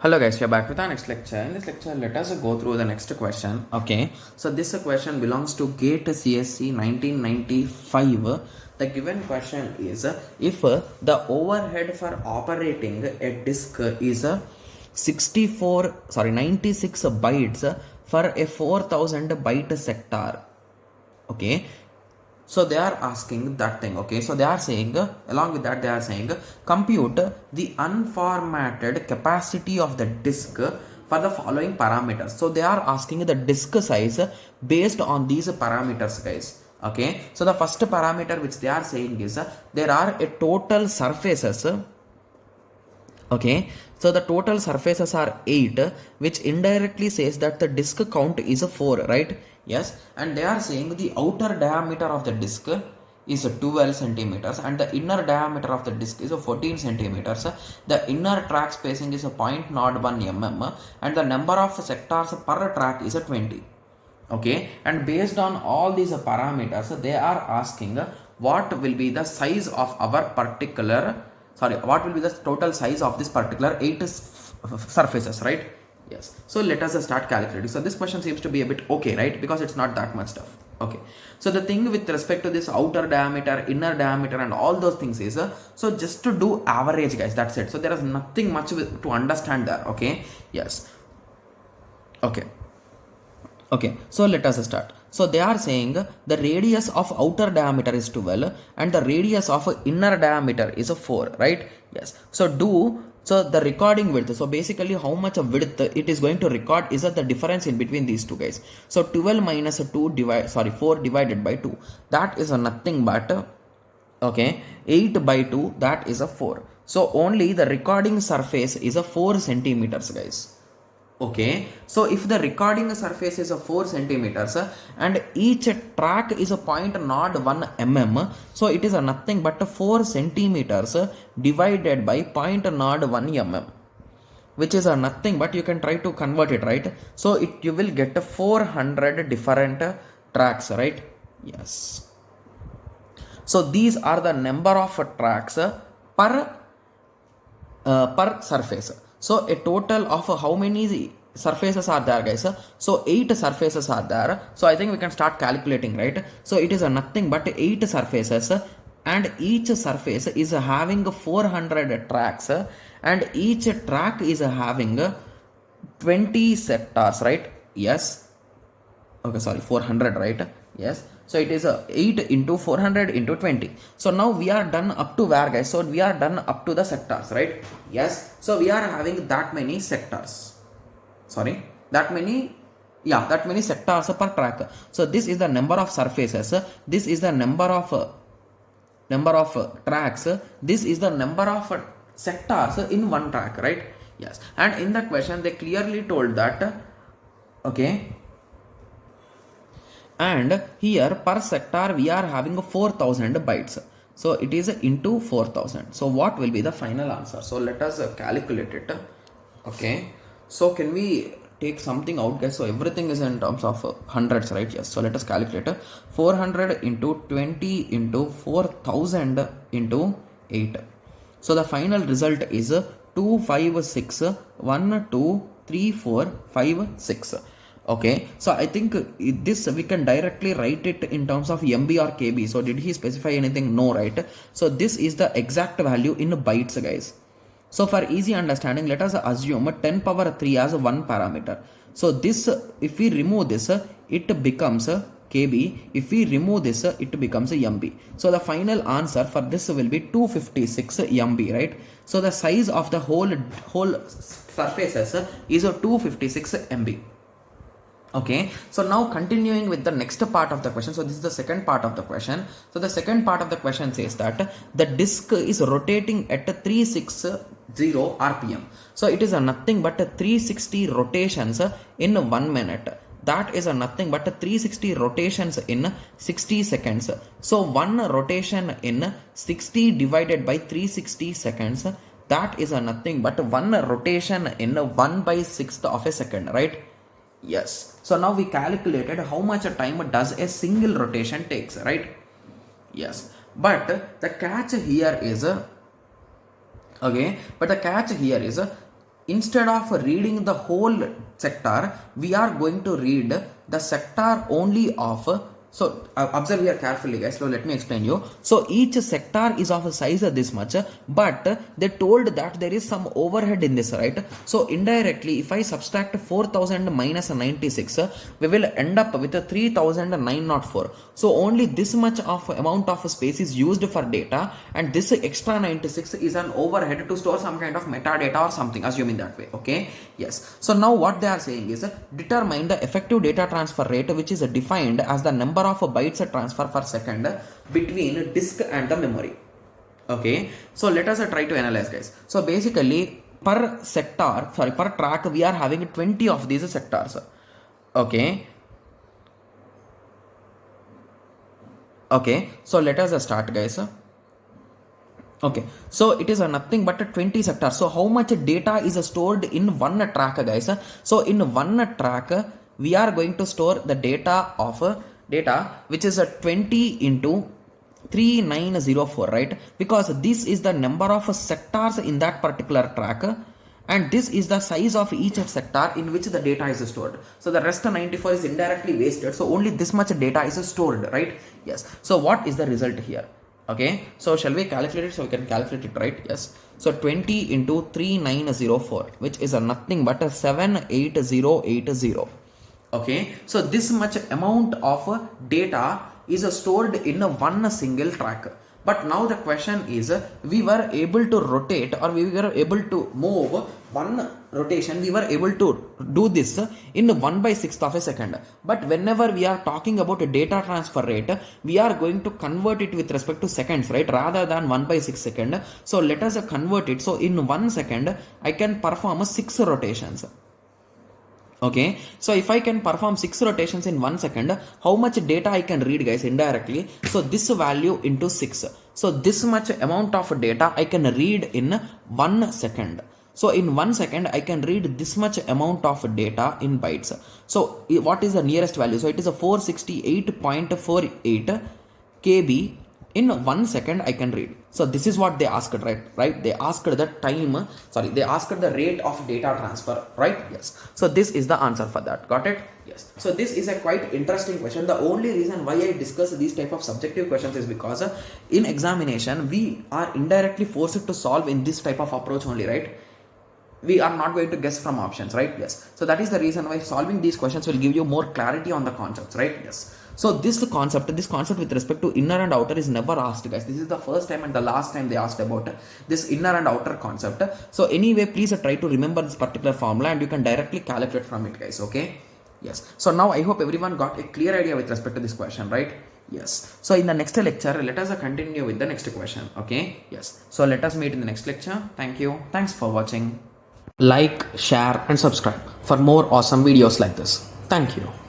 Hello guys, we are back with our next lecture. In this lecture, let us go through the next question. Okay, so this question belongs to GATE CSC 1995. The given question is if the overhead for operating a disk is 96 bytes for a 4000 byte sector. Okay, so they are asking that thing. Okay, so they are saying along with that they are saying compute the unformatted capacity of the disk for the following parameters. So they are asking the disk size based on these parameters, guys. Okay, so the first parameter which they are saying is there are a total surfaces. Okay, so the total surfaces are 8, which indirectly says that the disk count is 4, right? Yes, and they are saying the outer diameter of the disk is 12 centimeters and the inner diameter of the disk is 14 centimeters. The inner track spacing is 0.01 mm and the number of sectors per track is 20. Okay, and based on all these parameters, they are asking what will be the size of our particular, what will be the total size of this particular 8 surfaces, right? Yes, so let us start calculating. So this question seems to be a bit okay, right? Because it's not that much stuff. Okay, so the thing with respect to this outer diameter, inner diameter and all those things is so just to do average, guys, that's it. So there is nothing much to understand there. Okay, yes, okay. Okay, so let us start. So they are saying the radius of outer diameter is 12 and the radius of inner diameter is 4, right? Yes. So the recording width. So basically how much of width it is going to record is the difference in between these two, guys. So 12 minus 4 divided by 2. That is nothing but okay, 8 by 2, that is a 4. So only the recording surface is a 4 centimeters, guys. Okay, so if the recording surface is a 4 centimeters and each track is a 0.01 mm, so it is a nothing but 4 centimeters divided by 0.01 mm, which is a nothing but you can try to convert it, right? So you will get 400 different tracks, right? Yes. So these are the number of tracks per surface. So a total of how many surfaces are there, guys? So 8 surfaces are there. So I think we can start calculating, right? So it is a nothing but 8 surfaces and each surface is having 400 tracks and each track is having 20 sectors, right? Yes. Okay, sorry, 400, right? Yes. So it is 8 into 400 into 20. So now we are done up to where, guys? So we are done up to the sectors, right? Yes. So we are having that many sectors. Sorry, that many sectors per track. So this is the number of surfaces. This is the number of tracks. This is the number of sectors in one track, right? Yes. And in the question they clearly told that okay, and here per sector we are having 4000 bytes, so it is into 4000. So what will be the final answer? So let us calculate it. Okay, so can we take something out, guys? So everything is in terms of hundreds, right? Yes. So let us calculate 400 into 20 into 4000 into 8. So the final result is 256 1 2 3 4 5 6. Okay, so I think this we can directly write it in terms of MB or KB. So did he specify anything? No, right? So this is the exact value in bytes, guys. So for easy understanding, let us assume 10 power 3 as one parameter. So this, if we remove this, it becomes KB. If we remove this, it becomes MB. So the final answer for this will be 256 MB, right? So the size of the whole surfaces is 256 MB. Okay, so now continuing with the next part of the question. So this is the second part of the question. So the second part of the question says that the disk is rotating at 360 rpm. So it is a nothing but 360 rotations in 1 minute. That is a nothing but 360 rotations in 60 seconds. So one rotation in 60 divided by 360 seconds, that is a nothing but one rotation in 1/6 of a second, right? Yes. So now we calculated how much time does a single rotation takes, right? Yes. But the catch here is okay. But the catch here is instead of reading the whole sector, we are going to read the sector only of, so observe here carefully guys, so let me explain you. So each sector is of a size of this much, but they told that there is some overhead in this, right? So indirectly, if I subtract 4000 minus 96, we will end up with 3904. So only this much of amount of space is used for data, and this extra 96 is an overhead to store some kind of metadata or something, assuming that way. Okay, yes. So now what they are saying is determine the effective data transfer rate, which is defined as the number of bytes transfer per second between disk and the memory. Okay, so let us try to analyze guys. So basically per track we are having 20 of these sectors. Okay, so let us start guys. Okay, so it is nothing but 20 sectors. So how much data is stored in one track guys? So in one track we are going to store the data of data which is 20 into 3904, right? Because this is the number of sectors in that particular track, and this is the size of each sector in which the data is stored. So the rest 94 is indirectly wasted, so only this much data is stored, right? Yes. So what is the result here? Okay, so shall we calculate it? So we can calculate it, right? Yes. So 20 into 3904, which is nothing but 78080. Okay, so this much amount of data is stored in one single track. But now the question is, we were able to rotate, or we were able to move one rotation, we were able to do this in 1/6 of a second. But whenever we are talking about a data transfer rate, we are going to convert it with respect to seconds, right? Rather than 1/6 second. So let us convert it. So in 1 second, I can perform 6 rotations. Okay, so if I can perform 6 rotations in 1 second, how much data I can read guys indirectly? So this value into 6. So this much amount of data I can read in 1 second. So in 1 second I can read this much amount of data in bytes. So what is the nearest value? So it is a 468.48 KB. In 1 second I can read. So this is what they asked, right? They asked the they asked the rate of data transfer, right? Yes. So this is the answer for that. Got it? Yes. So this is a quite interesting question. The only reason why I discuss these type of subjective questions is because in examination we are indirectly forced to solve in this type of approach only, right? We are not going to guess from options, right? Yes. So that is the reason why solving these questions will give you more clarity on the concepts, right? Yes. So this concept with respect to inner and outer is never asked, guys. This is the first time and the last time they asked about this inner and outer concept. So anyway, please try to remember this particular formula and you can directly calculate from it, guys. Okay. Yes. So now I hope everyone got a clear idea with respect to this question, right? Yes. So in the next lecture, let us continue with the next question. Okay. Yes. So let us meet in the next lecture. Thank you. Thanks for watching. Like, share and subscribe for more awesome videos like this. Thank you.